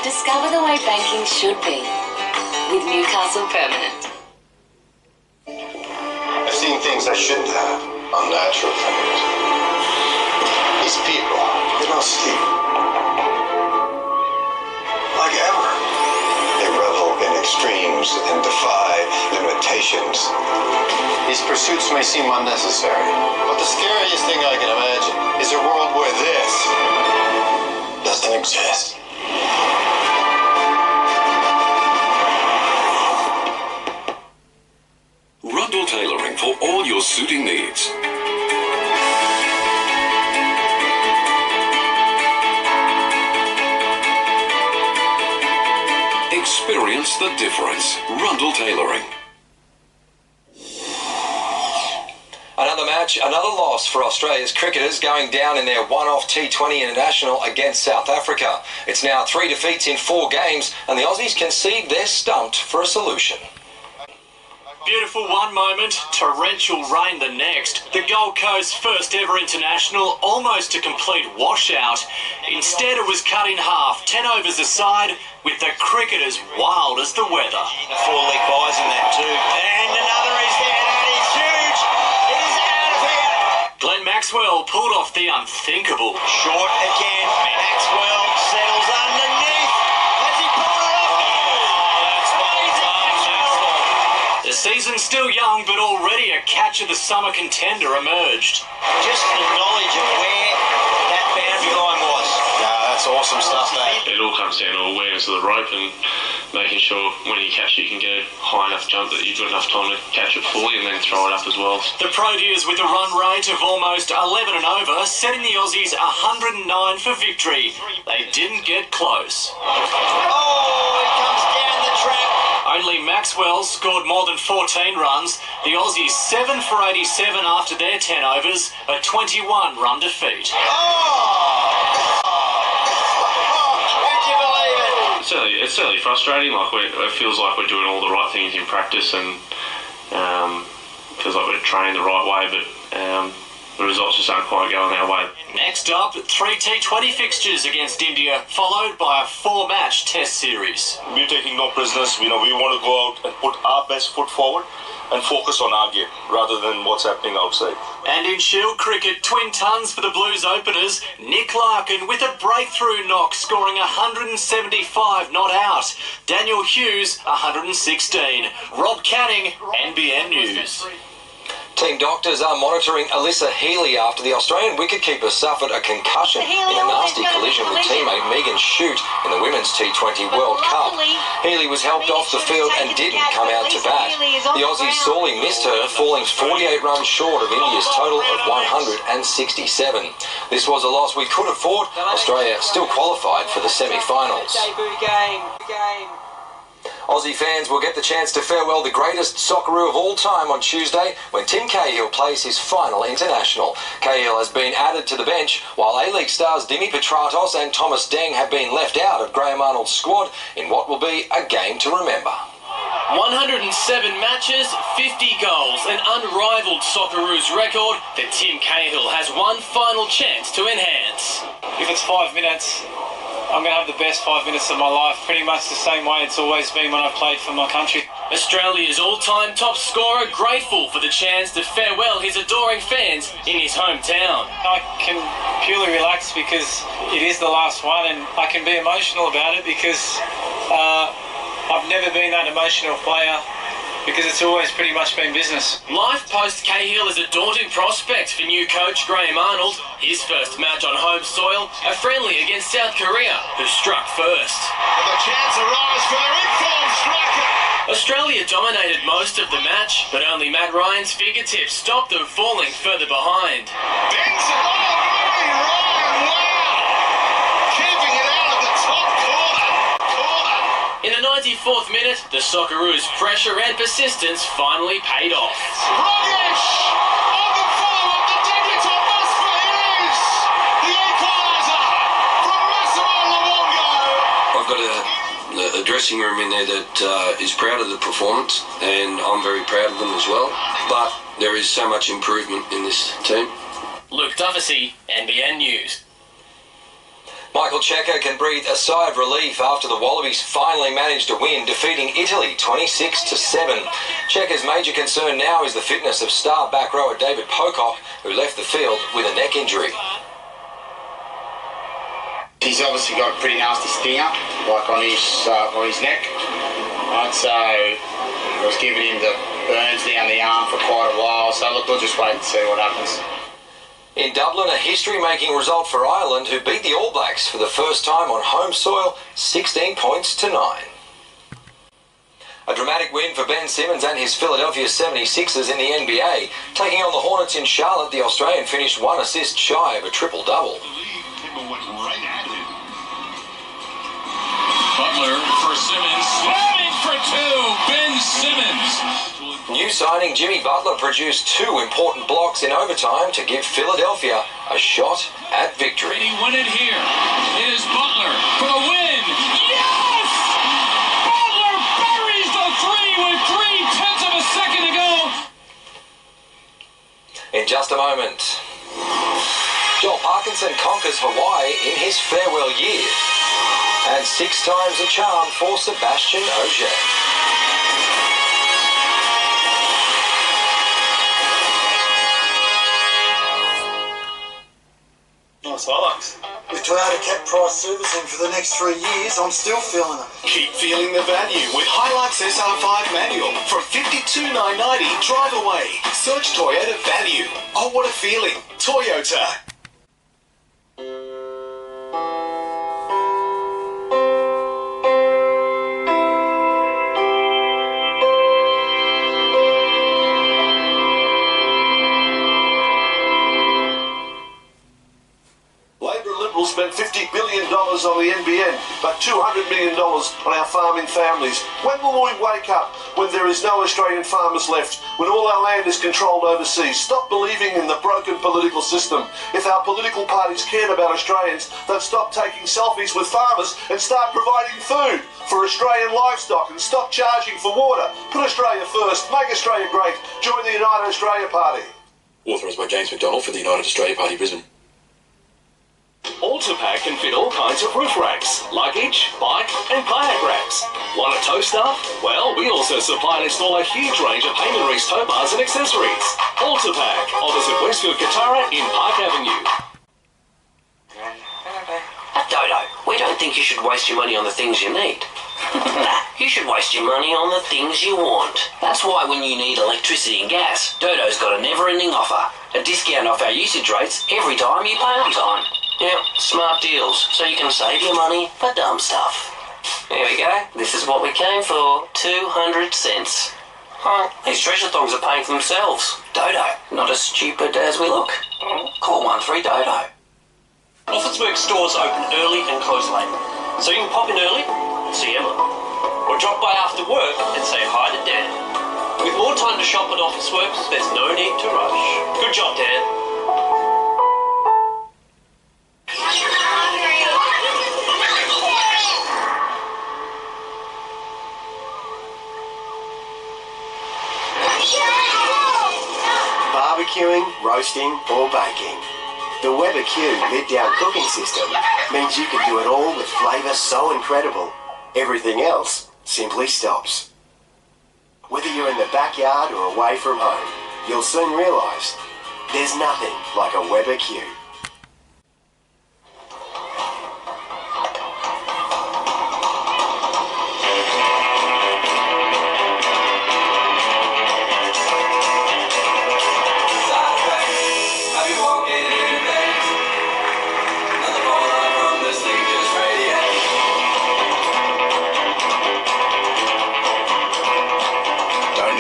Discover the way banking should be with Newcastle Permanent. I've seen things I shouldn't have. Unnatural things. These people, they don't sleep. Like ever. They revel in extremes and defy limitations. These pursuits may seem unnecessary, but the scariest thing I can imagine is a world where this doesn't exist. Rundle Tailoring for all your suiting needs. Experience the difference. Rundle Tailoring. Another match, another loss for Australia's cricketers going down in their one-off T20 International against South Africa. It's now 3 defeats in 4 games, and the Aussies concede they're stumped for a solution. Beautiful one moment, torrential rain the next. The Gold Coast's first ever international, almost a complete washout. Instead it was cut in half, 10 overs aside, with the cricketers wild as the weather. The 4-leg buys in that too. And another is there, that is huge. It is out of here. Glenn Maxwell pulled off the unthinkable. Short again, Maxwell settles underneath. Has he pulled it off? That's amazing. The season's still young, but already a catch of the summer contender emerged. Just the knowledge of where that boundary line was. That's awesome stuff, mate. It all comes down to awareness of the rope and making sure when you catch it, you can get a high enough jump that you've got enough time to catch it fully and then throw it up as well. The Proteas with a run rate of almost 11 and over, setting the Aussies 109 for victory. They didn't get close. Oh, it comes down the track. Only Maxwell scored more than 14 runs. The Aussies 7 for 87 after their 10 overs, a 21-run defeat. It's certainly frustrating. It feels like we're doing all the right things in practice and feels like we're training the right way, but the results just aren't quite going our way. Next up, 3 T20 fixtures against India, followed by a 4-match Test series. We're taking no prisoners. We want to go out and put our best foot forward and focus on our game rather than what's happening outside. And in Shield cricket, twin tons for the Blues openers. Nick Larkin with a breakthrough knock, scoring 175 not out. Daniel Hughes, 116. Rob Canning, NBN News. Team doctors are monitoring Alyssa Healy after the Australian wicketkeeper suffered a concussion in a nasty collision with teammate Megan Shute in the Women's T20 World Cup. Healy was helped off the field and didn't come out to bat. The Aussies sorely missed her, falling 48 runs short of India's total of 167. This was a loss we could afford. Australia still qualified for the semi-finals. Aussie fans will get the chance to farewell the greatest Socceroo of all time on Tuesday when Tim Cahill plays his final international. Cahill has been added to the bench, while A-League stars Dimi Petratos and Thomas Deng have been left out of Graham Arnold's squad in what will be a game to remember. 107 matches, 50 goals, an unrivaled Socceroos record that Tim Cahill has one final chance to enhance. If it's 5 minutes, I'm going to have the best 5 minutes of my life, pretty much the same way it's always been when I've played for my country. Australia's all-time top scorer grateful for the chance to farewell his adoring fans in his hometown. I can purely relax because it is the last one, and I can be emotional about it because I've never been that emotional player, because it's always pretty much been business. Life post Cahill is a daunting prospect for new coach Graham Arnold. His first match on home soil, a friendly against South Korea, who struck first. And the chance arrives for the informed striker. Australia dominated most of the match, but only Matt Ryan's fingertips stopped them falling further behind. Benson, Ryan, wow! Keeping it out of the top corner. In the 94th minute, the Socceroos' pressure and persistence finally paid off. Rogish on the form of the debutant Musper is the equaliser from Massimo Luongo. I've got a dressing room in there that is proud of the performance, and I'm very proud of them as well. But there is so much improvement in this team. Luke Duffy, NBN News. Michael Cheika can breathe a sigh of relief after the Wallabies finally managed to win, defeating Italy 26-7. Cheika's major concern now is the fitness of star back rower David Pocock, who left the field with a neck injury. He's obviously got a pretty nasty stinger, like on his neck. Right, so I was giving him the burns down the arm for quite a while. So look, we'll just wait and see what happens. In Dublin, a history-making result for Ireland, who beat the All Blacks for the first time on home soil, 16 points to 9. A dramatic win for Ben Simmons and his Philadelphia 76ers in the NBA. Taking on the Hornets in Charlotte, the Australian finished 1 assist shy of a triple-double. Butler for Simmons, slamming for 2, Ben Simmons. New signing Jimmy Butler produced 2 important blocks in overtime to give Philadelphia a shot at victory. Can he win it here? It is Butler for the win. Yes! Butler buries the 3 with 3/10 of a second to go. In just a moment, Joel Parkinson conquers Hawaii in his farewell year. And 6 times a charm for Sebastian Ogier. Nice Hilux. With Toyota cap price servicing for the next 3 years, I'm still feeling it. Keep feeling the value with Hilux SR5 manual from $52,990 drive away. Search Toyota value. Oh, what a feeling. Toyota. Spent $50 billion on the NBN, but $200 million on our farming families. When will we wake up when there is no Australian farmers left, when all our land is controlled overseas? Stop believing in the broken political system. If our political parties cared about Australians, they'd stop taking selfies with farmers and start providing food for Australian livestock and stop charging for water. Put Australia first, make Australia great, join the United Australia Party. Authorised by James McDonald for the United Australia Party, Brisbane. Autopack can fit all kinds of roof racks, luggage, bike and kayak racks. Want a tow stuff? Well, we also supply and install a huge range of Hayman Reese tow bars and accessories. Autopack, opposite Westfield Katara in Park Avenue. At Dodo, we don't think you should waste your money on the things you need. You should waste your money on the things you want. That's why when you need electricity and gas, Dodo's got a never-ending offer. A discount off our usage rates every time you pay on time. Yep, smart deals, so you can save your money for dumb stuff. There we go, this is what we came for, 200 cents. Oh, these treasure thongs are paying for themselves. Dodo, not as stupid as we look. Call 13-DODO. Officeworks stores open early and close late, so you can pop in early and see Emma, or drop by after work and say hi to Dan. With more time to shop at Officeworks, there's no need to rush. Good job, Dan. Barbecuing, roasting or baking. The Weber Q lid-down cooking system means you can do it all with flavour so incredible, everything else simply stops. Whether you're in the backyard or away from home, you'll soon realise there's nothing like a Weber Q.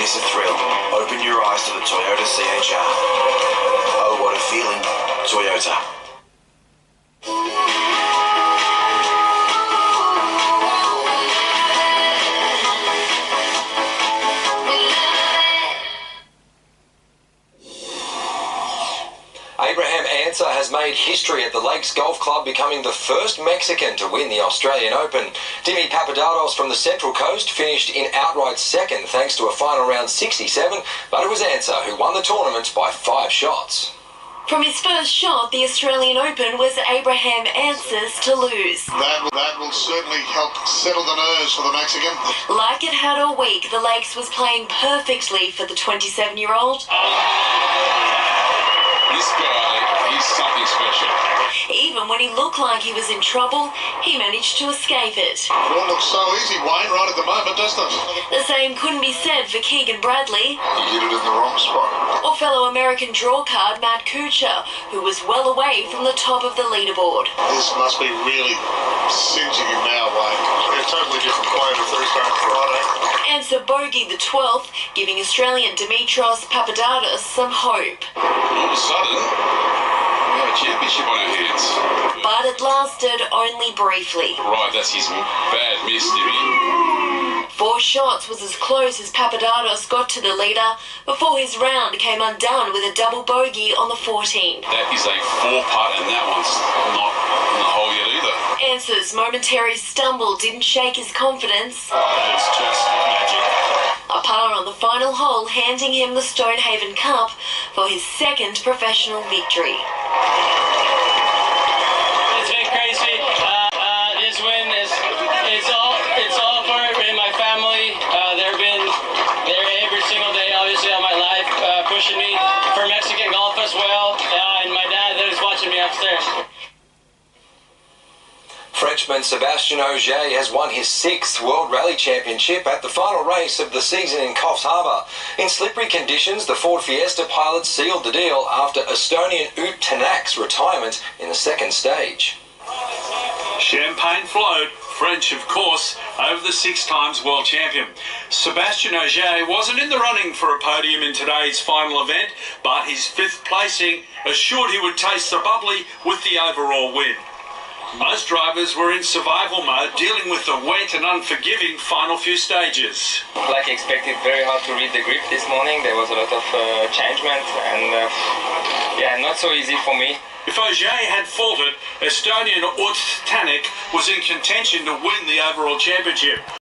A thrill. Open your eyes to the Toyota CHR. Oh, what a feeling. Toyota. Abraham Ansah has made history at the Lakes Golf Club, becoming the first Mexican to win the Australian Open. Dimi Papadopoulos from the Central Coast finished in outright second thanks to a final round 67, but it was Ansah who won the tournament by 5 shots. From his first shot, the Australian Open was Abraham Answer's to lose. That will certainly help settle the nerves for the Mexican. Like it had all week, the Lakes was playing perfectly for the 27-year-old. This guy, he's something special. Even when he looked like he was in trouble, he managed to escape it. It all looks so easy, Wayne, right at the moment, doesn't it? The same couldn't be said for Keegan Bradley. He hit it in the wrong spot. Or fellow American drawcard Matt Kuchar, who was well away from the top of the leaderboard. This must be really singeing him now, Wayne. They're totally different play to Thursday and Friday. Answer bogeyed the 12th, giving Australian Dimitrios Papadakis some hope. All of a sudden, we have a championship on our hands. But it lasted only briefly. Right, that's his bad miss, Dimmy. 4 shots was as close as Papadakis got to the leader before his round came undone with a double bogey on the 14th. That is a 4-putt, and that one's not in the hole yet either. Answer's momentary stumble didn't shake his confidence. It's just magic. A par on the final hole, handing him the Stonehaven Cup for his second professional victory. It's been crazy. This win it's all for me and my family. They've been there every single day, obviously, of my life, pushing me for Mexican golf as well. And my dad that is watching me upstairs. Frenchman Sébastien Ogier has won his 6th World Rally Championship at the final race of the season in Coffs Harbour. In slippery conditions, the Ford Fiesta pilot sealed the deal after Estonian Ut Tänak's retirement in the second stage. Champagne flowed. French, of course, over the 6 times world champion. Sébastien Ogier wasn't in the running for a podium in today's final event, but his 5th placing assured he would taste the bubbly with the overall win. Most drivers were in survival mode, dealing with the wet and unforgiving final few stages. Like expected, very hard to read the grip this morning. There was a lot of changement and yeah, not so easy for me. If Ogier had faltered, Estonian Ut Tänak was in contention to win the overall championship.